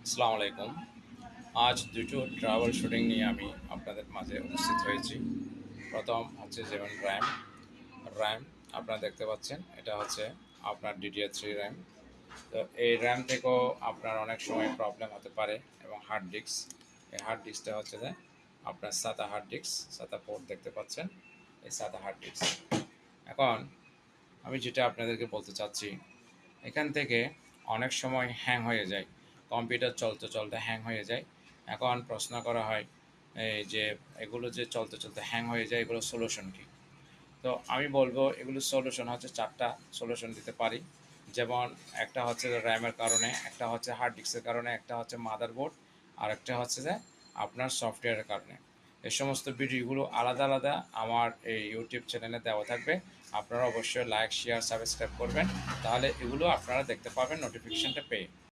আসসালামু আলাইকুম। আজ দুটো ট্রাভেল শুটিং নিয়ে আমি আপনাদের মাঝে উপস্থিত হয়েছি। প্রথম হচ্ছে যেমন র্যাম। র্যাম আপনারা দেখতে পাচ্ছেন, এটা হচ্ছে আপনার DDR3 র্যাম। তো এই র্যাম থেকেও আপনার অনেক সময় প্রবলেম হতে পারে। এবং হার্ড ডিস্ক, এই হার্ড ডিস্কটা হচ্ছে যে আপনার সাদা হার্ড ডিস্ক, সাদা পোর্ট দেখতে পাচ্ছেন, এই সাদা হার্ড ডিস্ক। এখন আমি যেটা আপনাদেরকে বলতে চাচ্ছি, এখান থেকে অনেক সময় হ্যাং হয়ে যায়, কম্পিউটার চলতে চলতে হ্যাং হয়ে যায়। এখন প্রশ্ন করা হয় এই যে এগুলো যে চলতে চলতে হ্যাং হয়ে যায়, এগুলো সলিউশন কী? তো আমি বলবো এগুলো সলিউশন হচ্ছে চারটা সলিউশন দিতে পারি। যেমন একটা হচ্ছে র্যামের কারণে, একটা হচ্ছে হার্ড ডিস্কের কারণে, একটা হচ্ছে মাদারবোর্ড, আর একটা হচ্ছে যে আপনার সফটওয়্যারের কারণে। এই সমস্ত ভিডিওগুলো আলাদা আলাদা আমার এই ইউটিউব চ্যানেলে দেওয়া থাকবে। আপনারা অবশ্যই লাইক, শেয়ার, সাবস্ক্রাইব করবেন, তাহলে এগুলো আপনারা দেখতে পাবেন নোটিফিকেশনটা পেয়ে।